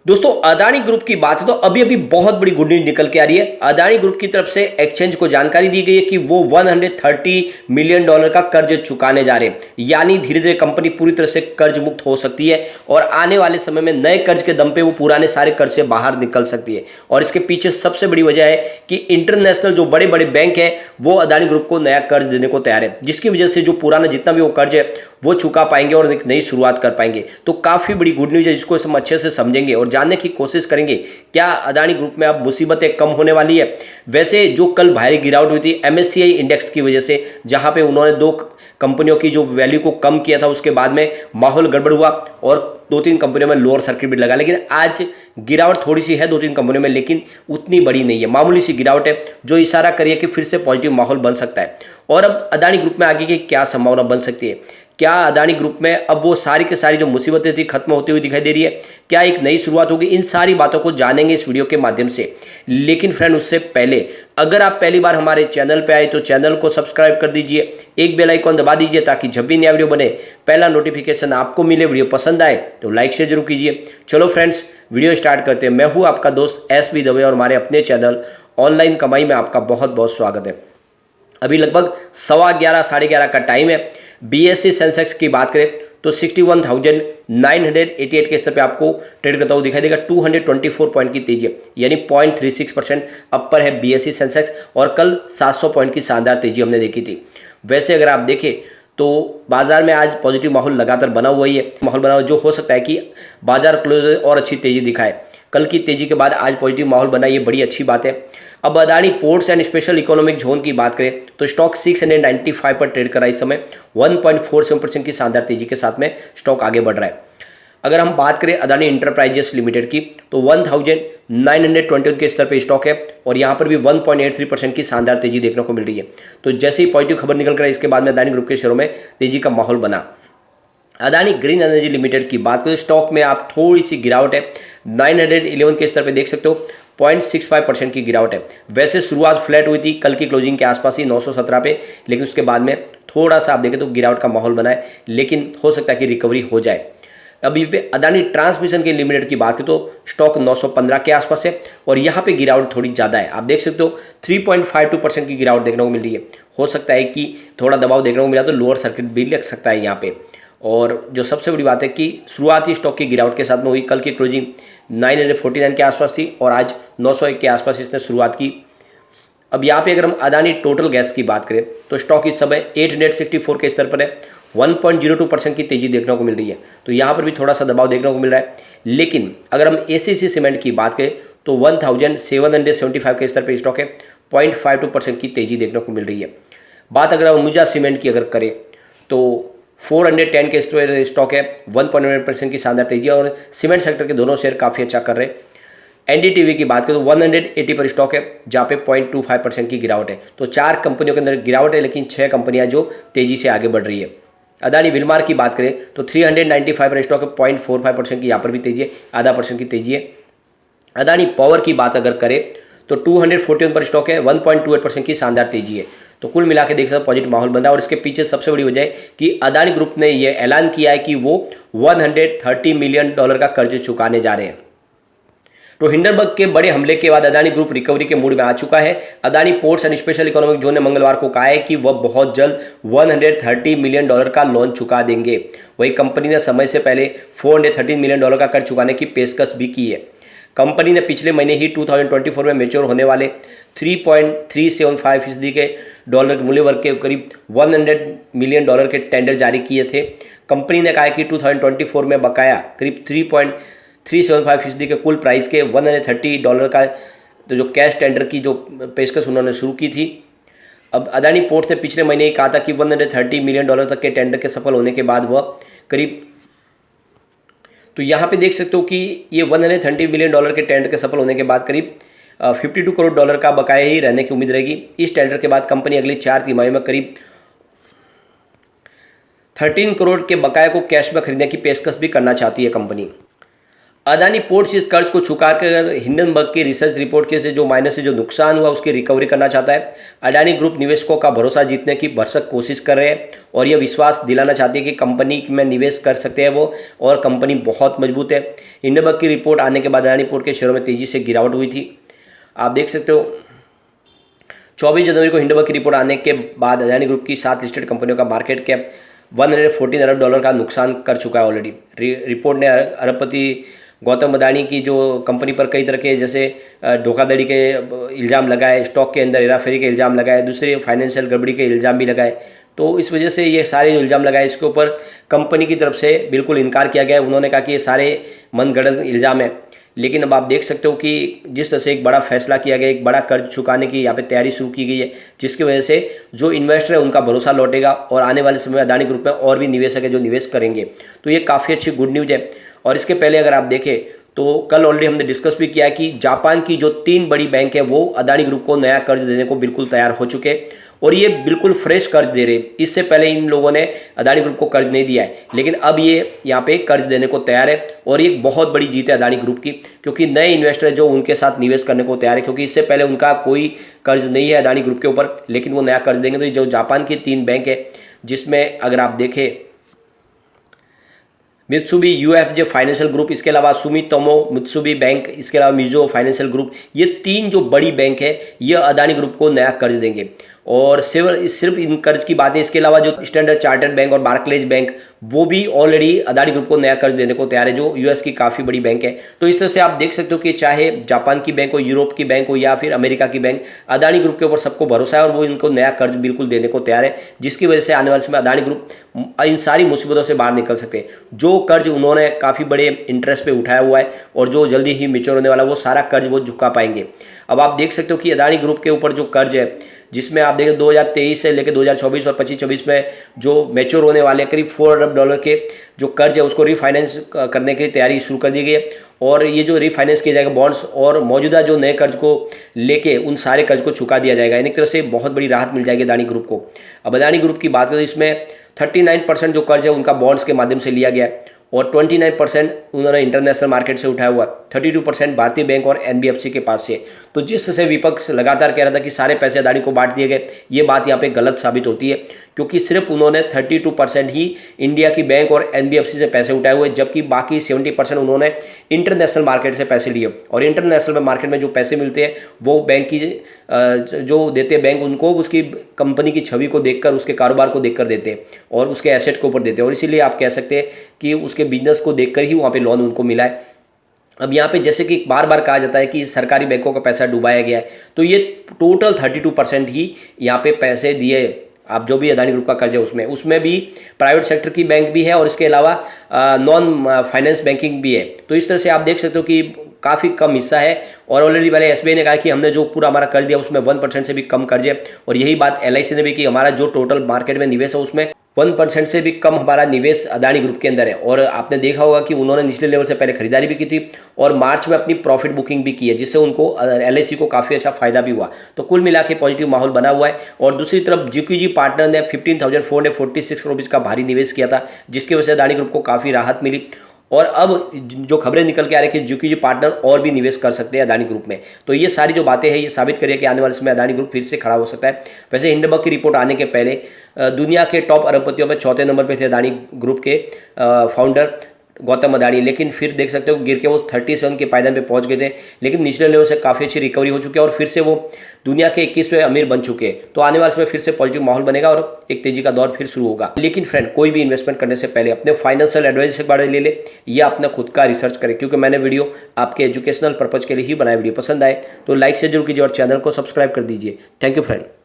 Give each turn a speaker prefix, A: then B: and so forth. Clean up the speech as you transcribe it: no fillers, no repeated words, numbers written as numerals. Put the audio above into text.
A: दोस्तों अदानी ग्रुप की बात है तो अभी अभी बहुत बड़ी गुड न्यूज निकल के आ रही है। अदानी ग्रुप की तरफ से एक्सचेंज को जानकारी दी गई है कि वो 130 मिलियन डॉलर का कर्ज चुकाने जा रहे हैं। यानी धीरे धीरे कंपनी पूरी तरह से कर्ज मुक्त हो सकती है और आने वाले समय में नए कर्ज के दम पे वो पुराने सारे कर्ज से बाहर निकल सकती है। और इसके पीछे सबसे बड़ी वजह है कि इंटरनेशनल जो बड़े बड़े बैंक है वो अदानी ग्रुप को नया कर्ज देने को तैयार है, जिसकी वजह से जो पुराना जितना भी वो कर्ज है वो चुका पाएंगे और एक नई शुरुआत कर पाएंगे। तो काफी बड़ी गुड न्यूज है जिसको हम अच्छे से समझेंगे और जानने की कोशिश करेंगे क्या अदानी ग्रुप में अब मुसीबतें कम होने वाली है। वैसे जो कल भारी गिरावट हुई थी एमएससीआई इंडेक्स की वजह से, जहां पे उन्होंने दो कंपनियों की जो वैल्यू को कम किया था, उसके बाद में माहौल गड़बड़ हुआ और दो तीन कंपनियों में लोअर सर्किट बिट लगा। लेकिन आज गिरावट थोड़ी सी है दो तीन कंपनियों में, लेकिन उतनी बड़ी नहीं है, मामूली सी गिरावट है जो इशारा करिए कि फिर से पॉजिटिव माहौल बन सकता है। और अब अदानी ग्रुप में आगे की क्या संभावना बन सकती है, क्या अदानी ग्रुप में अब वो सारी की सारी जो मुसीबतें थी खत्म होती हुई दिखाई दे रही है, क्या एक नई शुरुआत होगी, इन सारी बातों को जानेंगे इस वीडियो के माध्यम से। लेकिन फ्रेंड उससे पहले अगर आप पहली बार हमारे चैनल पे आए तो चैनल को सब्सक्राइब कर दीजिए, एक बेल आइकॉन दबा दीजिए ताकि जब भी नया वीडियो बने पहला नोटिफिकेशन आपको मिले। वीडियो पसंद आए तो लाइक शेयर जरूर कीजिए। चलो फ्रेंड्स वीडियो स्टार्ट करते हैं। मैं हूँ आपका दोस्त एस बी दवे और हमारे अपने चैनल ऑनलाइन कमाई में आपका बहुत बहुत स्वागत है। अभी लगभग 11:15 11:30 का टाइम है। बीएसई सेंसेक्स की बात करें तो 61,988 के स्तर पे आपको ट्रेड करता हुआ दिखाई देगा। 224 पॉइंट की तेजी है, यानी 0.36% अपर है बीएसई सेंसेक्स और कल 700 पॉइंट की शानदार तेजी हमने देखी थी। वैसे अगर आप देखें तो बाजार में आज पॉजिटिव माहौल लगातार बना हुआ ही है, माहौल बना हुआ जो हो सकता है कि बाजार क्लोज और अच्छी तेजी दिखाए। कल की तेजी के बाद आज पॉजिटिव माहौल बना, ये बड़ी अच्छी बात है। अब Adani ports and special economic zone की बात करें तो स्टॉक 695 पर ट्रेड कर रहा है इस समय। 1.47% की शानदार तेजी के साथ में स्टॉक आगे बढ़ रहा है। अगर हम बात करें अदानी इंटरप्राइजेस लिमिटेड की तो 1921 के स्तर पे स्टॉक है और यहाँ पर भी 1.83% की शानदार तेजी देखने को मिल रही है। तो जैसे ही पॉजिटिव खबर निकल कर इसके बाद में अदानी ग्रुप के शेयरों में तेजी का माहौल बना। अदानी ग्रीन एनर्जी लिमिटेड की बात करें स्टॉक में आप थोड़ी सी गिरावट है, 911 के स्तर पे देख सकते हो, 0.65% की गिरावट है। वैसे शुरुआत फ्लैट हुई थी कल की क्लोजिंग के आसपास ही 917 पे, लेकिन उसके बाद में थोड़ा सा आप देखें तो गिरावट का माहौल बना है, लेकिन हो सकता है कि रिकवरी हो जाए। अभी पे अदानी ट्रांसमिशन के लिमिटेड की बात करें तो स्टॉक 915 के आसपास है और यहाँ पे गिरावट थोड़ी ज़्यादा है। आप देख सकते हो 3.52% की गिरावट देखने को मिल रही है। हो सकता है कि थोड़ा दबाव देखने को मिला तो लोअर सर्किट भी लग सकता है यहाँ पे। और जो सबसे बड़ी बात है कि शुरुआती स्टॉक की गिरावट के साथ में हुई, कल की क्लोजिंग 949 के आसपास थी और आज 901 के आसपास इसने शुरुआत की। अब यहाँ पे अगर हम अदानी टोटल गैस की बात करें तो स्टॉक इस समय 864 के स्तर पर है, 1.02% की तेजी देखने को मिल रही है। तो यहाँ पर भी थोड़ा सा दबाव देखने को मिल रहा है। लेकिन अगर हम एसीसी सीमेंट की बात करें तो 1775 के स्तर पर स्टॉक है, 0.52% की तेजी देखने को मिल रही है। बात अगर हम अंबुजा सीमेंट की अगर करें तो 410 के स्टॉक है, 1.1% की शानदार तेजी है और सीमेंट सेक्टर के दोनों शेयर काफ़ी अच्छा कर रहे हैं। एनडीटीवी की बात करें तो 180 पर स्टॉक है जहाँ पे 0.25% की गिरावट है। तो 4 कंपनियों के अंदर गिरावट है, लेकिन 6 कंपनियां जो तेजी से आगे बढ़ रही है। अदानी विलमार की बात करें तो 395 पर स्टॉक है, 0.45% की यहाँ पर भी तेजी है, आधा परसेंट की तेजी है। अदानी पावर की बात अगर करें तो 241 पर स्टॉक है, 1.28% की शानदार तेजी है। तो कुल मिला के देख सकते पॉजिटिव माहौल बन रहा है और इसके पीछे सबसे बड़ी वजह है कि अदानी ग्रुप ने यह ऐलान किया है कि वो 130 मिलियन डॉलर का कर्ज चुकाने जा रहे हैं। तो हिंडनबर्ग के बड़े हमले के बाद अदानी ग्रुप रिकवरी के मूड में आ चुका है। Adani ports and special economic zone ने मंगलवार को कहा है कि वह बहुत जल्द 130 मिलियन डॉलर का लोन चुका देंगे। वही कंपनी ने समय से पहले 413 मिलियन डॉलर का कर्ज चुकाने की पेशकश भी की है। कंपनी ने पिछले महीने ही 2024 में मैच्योर होने वाले 3.375% के डॉलर मूल्य वर्ग के करीब 100 मिलियन डॉलर के टेंडर जारी किए थे। कंपनी ने कहा है कि 2024 में बकाया करीब 3.375% के कुल प्राइस के 130 डॉलर का तो जो कैश टेंडर की जो पेशकश उन्होंने शुरू की थी। अब अदानी पोर्ट्स ने पिछले महीने ही कहा था कि 130 मिलियन डॉलर तक के टेंडर के सफल होने के बाद वह करीब, तो यहाँ पे देख सकते हो कि ये 130 मिलियन डॉलर के टेंडर के सफल होने के बाद करीब 52 करोड़ डॉलर का बकाया ही रहने की उम्मीद रहेगी। इस टेंडर के बाद कंपनी अगली 4 तिमाही में करीब 13 करोड़ के बकाया को कैश में खरीदने की पेशकश भी करना चाहती है कंपनी। अदानी पोर्ट्स इस कर्ज को चुकाकर हिंडनबर्ग की रिसर्च रिपोर्ट के से जो माइनस से जो नुकसान हुआ उसकी रिकवरी करना चाहता है। अडानी ग्रुप निवेशकों का भरोसा जीतने की भरसक कोशिश कर रहे हैं और यह विश्वास दिलाना चाहती है कि कंपनी में निवेश कर सकते हैं वो, और कंपनी बहुत मजबूत है। हिंडनबर्ग की रिपोर्ट आने के बाद अडानी पोर्ट के शेयरों में तेजी से गिरावट हुई थी। आप देख सकते हो 24 जनवरी को हिंडनबर्ग की रिपोर्ट आने के बाद अदानी ग्रुप की 7 लिस्टेड कंपनियों का मार्केट कैप 114 अरब डॉलर का नुकसान कर चुका है ऑलरेडी। रिपोर्ट ने अरबपति गौतम अदानी की जो कंपनी पर कई तरह के जैसे धोखाधड़ी के इल्ज़ाम लगाए, स्टॉक के अंदर हेराफेरी के इल्ज़ाम लगाए, दूसरे फाइनेंशियल गड़बड़ी के इल्ज़ाम भी लगाए। तो इस वजह से ये सारे जो इल्ज़ाम लगाए इसके ऊपर कंपनी की तरफ से बिल्कुल इनकार किया गया है। उन्होंने कहा कि ये सारे मनगढ़ंत इल्ज़ाम है। लेकिन अब आप देख सकते हो कि जिस तरह से एक बड़ा फैसला किया गया, एक बड़ा कर्ज चुकाने की यहाँ पे तैयारी शुरू की गई है, जिसकी वजह से जो इन्वेस्टर है उनका भरोसा लौटेगा और आने वाले समय में अदानी ग्रुप में और भी निवेशक है जो निवेश करेंगे। तो ये काफ़ी अच्छी गुड न्यूज़ है। और इसके पहले अगर आप देखें तो कल ऑलरेडी हमने डिस्कस भी किया है कि जापान की जो 3 बड़ी बैंक है वो अदानी ग्रुप को नया कर्ज देने को बिल्कुल तैयार हो चुके और ये बिल्कुल फ्रेश कर्ज दे रहे। इससे पहले इन लोगों ने अदानी ग्रुप को कर्ज नहीं दिया है, लेकिन अब ये यहाँ पे कर्ज देने को तैयार है और ये बहुत बड़ी जीत है अदानी ग्रुप की, क्योंकि नए इन्वेस्टर जो उनके साथ निवेश करने को तैयार है, क्योंकि इससे पहले उनका कोई कर्ज नहीं है अदानी ग्रुप के ऊपर, लेकिन वो नया कर्ज देंगे। तो जो जापान की 3 बैंक है जिसमें अगर आप देखें मित्सुबी यूएफजे फाइनेंशियल ग्रुप, इसके अलावा सुमितोमो मित्सुबी बैंक, इसके अलावा मिजो फाइनेंशियल ग्रुप, ये 3 जो बड़ी बैंक है ये अदानी ग्रुप को नया कर्ज देंगे। और सिर्फ इन कर्ज की बात है, इसके अलावा जो स्टैंडर्ड चार्टर्ड बैंक और बार्कलेज बैंक वो भी ऑलरेडी अदानी ग्रुप को नया कर्ज देने को तैयार है, जो यूएस की काफ़ी बड़ी बैंक है। तो इस तरह से आप देख सकते हो कि चाहे जापान की बैंक हो, यूरोप की बैंक हो या फिर अमेरिका की बैंक, अदानी ग्रुप के ऊपर सबको भरोसा है और वो इनको नया कर्ज बिल्कुल देने को तैयार है, जिसकी वजह से आने वाले समय अदानी ग्रुप इन सारी मुसीबतों से बाहर निकल सकते हैं। जो कर्ज उन्होंने काफ़ी बड़े इंटरेस्ट पे उठाया हुआ है और जो जल्दी ही मेच्योर होने वाला, वो सारा कर्ज वो चुका पाएंगे। अब आप देख सकते हो कि अदानी ग्रुप के ऊपर जो कर्ज है, जिसमें आप देखें 2023 से लेकर 2024 और 25-26 में जो मैच्योर होने वाले करीब 4 अरब डॉलर के जो कर्ज है उसको रीफाइनेंस करने की तैयारी शुरू कर दी गई है। और ये जो रीफाइनेंस किया जाएगा बॉन्ड्स और मौजूदा जो नए कर्ज को लेके उन सारे कर्ज को चुका दिया जाएगा। एक तरह से बहुत बड़ी राहत मिल जाएगी अदानी ग्रुप को। अब अदानी ग्रुप की बात करें, इसमें 39% जो कर्ज है उनका बॉन्ड्स के माध्यम से लिया गया है और 29% उन्होंने इंटरनेशनल मार्केट से उठाया हुआ, 32% भारतीय बैंक और एनबीएफसी के पास से। तो जिस से विपक्ष लगातार कह रहा था कि सारे पैसे अदानी को बांट दिए गए, ये बात यहाँ पे गलत साबित होती है, क्योंकि सिर्फ उन्होंने 32% ही इंडिया की बैंक और एनबीएफसी से पैसे उठाए हुए, जबकि बाकी 70% उन्होंने इंटरनेशनल मार्केट से पैसे लिए। और इंटरनेशनल मार्केट में जो पैसे मिलते हैं वो बैंक की जो देते हैं बैंक, उनको उसकी कंपनी की छवि को देखकर, उसके कारोबार को देखकर देते हैं और उसके एसेट के ऊपर देते हैं। और इसीलिए आप कह सकते हैं कि उसके बिजनेस को देखकर ही वहाँ पे लोन उनको मिला है। अब यहाँ पे जैसे कि बार बार कहा जाता है कि सरकारी बैंकों का पैसा डुबाया गया है, तो ये टोटल 32% ही यहाँ पे पैसे दिए। आप जो भी अदानी ग्रुप का कर्ज है उसमें भी प्राइवेट सेक्टर की बैंक भी है और इसके अलावा नॉन फाइनेंस बैंकिंग भी है। तो इस तरह से आप देख सकते हो कि काफ़ी कम हिस्सा है। और ऑलरेडी पहले एसबीआई ने कहा कि हमने जो पूरा हमारा कर्ज दिया उसमें 1% से भी कम कर्ज है, और यही बात एलआईसी ने भी कि हमारा जो टोटल मार्केट में निवेश है उसमें 1% से भी कम हमारा निवेश अदानी ग्रुप के अंदर है। और आपने देखा होगा कि उन्होंने निचले लेवल से पहले खरीदारी भी की थी और मार्च में अपनी प्रॉफिट बुकिंग भी की है, जिससे उनको एलआईसी को काफ़ी अच्छा फायदा भी हुआ। तो कुल मिला के पॉजिटिव माहौल बना हुआ है। और दूसरी तरफ जीक्यूजी पार्टनर ने 15,446 करोड़ रुपये का भारी निवेश किया था, जिसकी वजह से अदानी ग्रुप को काफ़ी राहत मिली। और अब जो खबरें निकल के आ रही है कि जीक्यूजी पार्टनर और भी निवेश कर सकते हैं अदानी ग्रुप में। तो ये सारी जो बातें हैं ये साबित करिए कि आने वाले समय अदानी ग्रुप फिर से खड़ा हो सकता है। वैसे हिंडनबर्ग की रिपोर्ट आने के पहले दुनिया के टॉप अरबपतियों में 4थे नंबर पे थे अदानी ग्रुप के फाउंडर गौतम अदानी, लेकिन फिर देख सकते हो गिर के वो 37 के पायदान पे पहुंच गए थे, लेकिन निचले लेवल से काफ़ी अच्छी रिकवरी हो चुकी है और फिर से वो दुनिया के 21वें अमीर बन चुके हैं। तो आने वाले समय फिर से पॉजिटिव माहौल बनेगा और एक तेजी का दौर फिर शुरू होगा। लेकिन फ्रेंड, कोई भी इन्वेस्टमेंट करने से पहले अपने फाइनेंशियल एडवाइजर से बारे ले ले या अपना खुद का रिसर्च करें, क्योंकि मैंने वीडियो आपके एजुकेशनल पर्पज के लिए ही बनाया। वीडियो पसंद आए तो लाइक से जरूर कीजिए और चैनल को सब्सक्राइब कर दीजिए। Thank you friend.